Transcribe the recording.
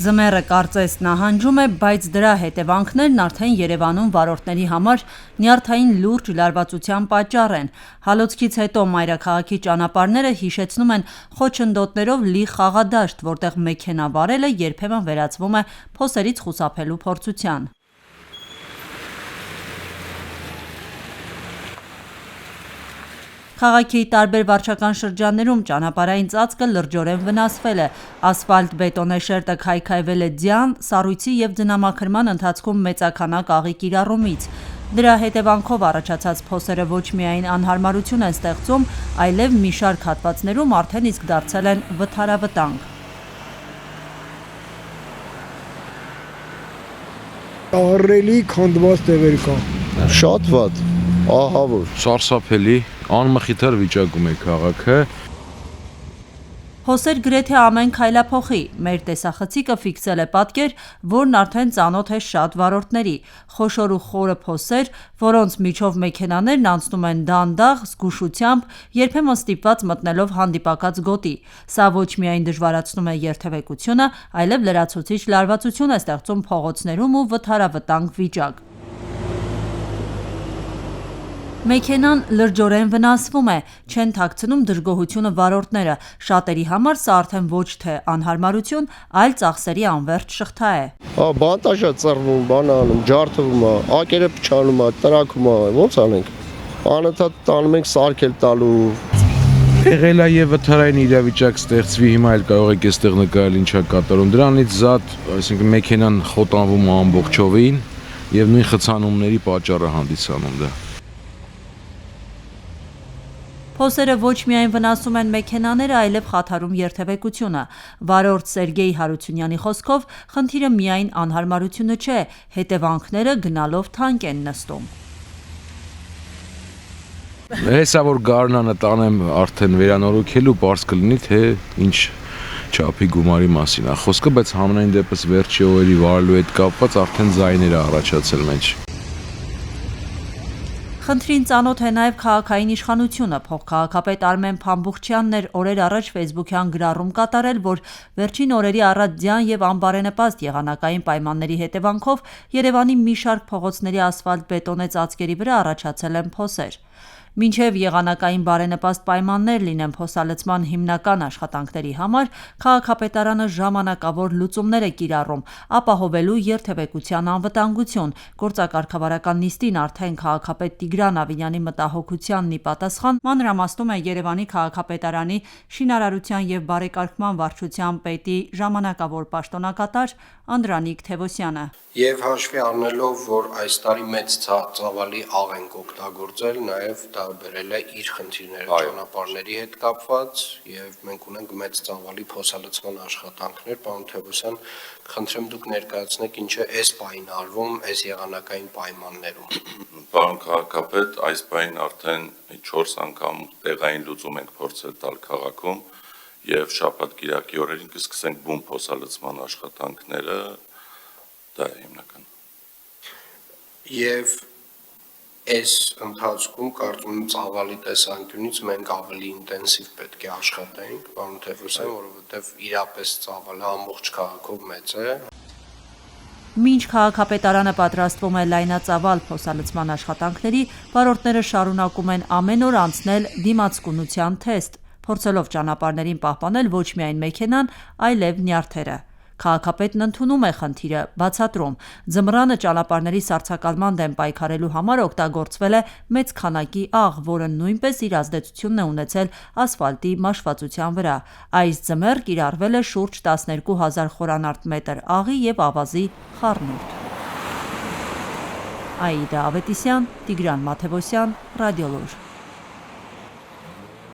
Ձմեռը կարծես նահանջում է, բայց դրա հետևանքներն արդեն Երևանում վարորդների համար նյարդային լուրջ լարվածության պատճառ են։ Հալոցքից հետո մայրաքաղաքի ճանապարհները հիշեցնում են խոչընդոտներով լի խաղադաշտ, որտեղ մեքենա վարելը երբեմն վերածվում է փոսերից խուսափելու փորձության։ Քաղաքի տարբեր վարչական շրջաններում ճանապարհային ծածկը լրջորեն վնասվել է, ասֆալտ-բետոնե շերտը քայքայվել է ձյան, սառույցի և ձնամաքրման ընթացքում մեծաքանակ աղի կիրառումից։ Դրա հետևանքով առաջացած փոսերը ոչ միայն անհարմարություն են ստեղծում, այլև մի շարք հատվածներում արդեն իսկ դարձել են վթարավտանգ։ Ահռելի քանդված տեղեր կա։ Շատ վատ, ահավոր, սարսափելի, անմխիթար վիճակում է քաղաքը։ Փոսեր գրեթե ամեն քայլափոխի։ Մեր տեսախցիկը ֆիքսել է պատկեր, որն արդեն ծանոթ է շատ վարորդների։ Խոշոր ու խորը փոսեր, որոնց միջով մեքենաներն անցնում են դանդաղ, զգուշությամբ, երբեմն ստիպված մտնելով հանդիպակաց գոտի։ Սա ոչ միայն դժվարացնում է երթևեկությունը, այլև լրացուցիչ լարվածություն է ստեղծում փողոցներում ու վթարավտանգ վիճակ։ Մեքենան լրջորեն վնասվում է, չեն թաքցնում դժգոհությունը վարորդները։ Շատերի համար սա արդեն ոչ թե անհարմարություն, այլ ծախսերի անվերջ շղթա է։ Բանտաժա ծռվում, բանանում, ջարդվում է, ակերը փչանում է, տրակում է, ո՞նց անենք։ Անընդհատ տանում ենք սարքել տալու։ Եղել է եւ վթարային իրավիճակ ստեղծվի, հիմա էլ կարող եք այստեղ նկարել ինչա կատարում։ Դրանից զատ, այսինքն մեքենան խոտանվում է ամբողջովին եւ նույն խցանումների պատճառը հանդիսանում դա։ Փոսերը ոչ միայն վնասում են մեքենաները, այլև խաթարում երթևեկությունը։ Վարորդ Սերգեյ Հարությունյանի խոսքով, խնդիրը միայն անհարմարությունը չէ, հետևանքները գնալով թանկ են նստում։ Հեսա որ գարնանը տանեմ արդեն վերանորոգելու, պարզ կլինի, թե ինչ չափի գումարի մասին է խոսքը, բայց համենայն դեպս վերջի օրերի վարելու հետ կապված արդեն ձայներ է առաջացել մեջ։ Խնդրին ծանոթ է նաև քաղաքային իշխանությունը։ Փոխքաղաքապետ Արմեն Փամբուխչյանն էր օրեր առաջ ֆեյսբուքյան գրառում կատարել, որ վերջին օրերի առատ ձյան և անբարենպաստ եղանակային պայմանների հետևանքով Երևանի մի շարք փողոցների ասֆալտ-բետոնե ծածկերի վրա առաջացել են փոսեր։ Մինչև եղանակային բարենպաստ պայմաններ լինեն փոսալցման հիմնական աշխատանքների համար, քաղաքապետարանը ժամանակավոր լուծումներ է կիրառում՝ ապահովելու երթևեկության անվտանգություն։ Գործակարգավարական նիստին արդեն քաղաքապետ Տիգրան Ավինյանի մտահոգությանն ի պատասխան մանրամասնում է Երևանի քաղաքապետարանի շինարարության և բարեկարգման վարչության պետի ժամանակավոր պաշտոնակատար Անդրանիկ Թևոսյանը։ Եվ հաշվի առնելով, որ այս տարի մեծ ծավալի աղ ենք օգտագործել, նաև դա բերել է իր խնդիրները ճանապարհների հետ կապված, եւ մենք ունենք մեծ ծավալի փոսալցման աշխատանքներ, պարոն Թևոսյան, խնդրեմ դուք ներկայացնեք ինչ է այս պահին արվում այս եղանակային պայմաններում։ Պարոն քաղաքապետ, այս պահին արդեն 4 անգամ տեղային լուծում ենք փորձել տալ քաղաքում եւ շաբաթ-կիրակի օրերին կսկսենք բուն փոսալցման աշխատանքները, դա է հիմնական։ Եվ այս ընթացքում կարծում եմ ծավալի տեսանկյունից մենք ավելի ինտենսիվ պետք է աշխատենք, պարոն Թևոսյան, որովհետեւ իրապես ծավալը ամբողջ քաղաքով մեծ է։ Մինչ քաղաքապետարանը պատրաստվում է լայնածավալ փոսալցման աշխատանքների, վարորդները շարունակում են ամեն օր անցնել դիմացկունության թեստ, փորձելով ճանապարհներին պահպանել ոչ միայն մեքենան, այլև նյարդերը։ Քաղաքապետն ընդունում է խնդիրը, բացատրում. ձմռանը ճանապարհների սառցակալման դեմ պայքարելու համար օգտագործվել է մեծ քանակի աղ, որը նույնպես իր ազդեցությունն է ունեցել ասֆալտի մաշվածության վրա։ Այս ձմեռ կիրառվել է շուրջ 12,000 խորանարդ աղի և ավազի խառնուրդ։ Աիդա Ավետիսյան, Տիգրան Մաթևոսյան, Ռադիոլուր։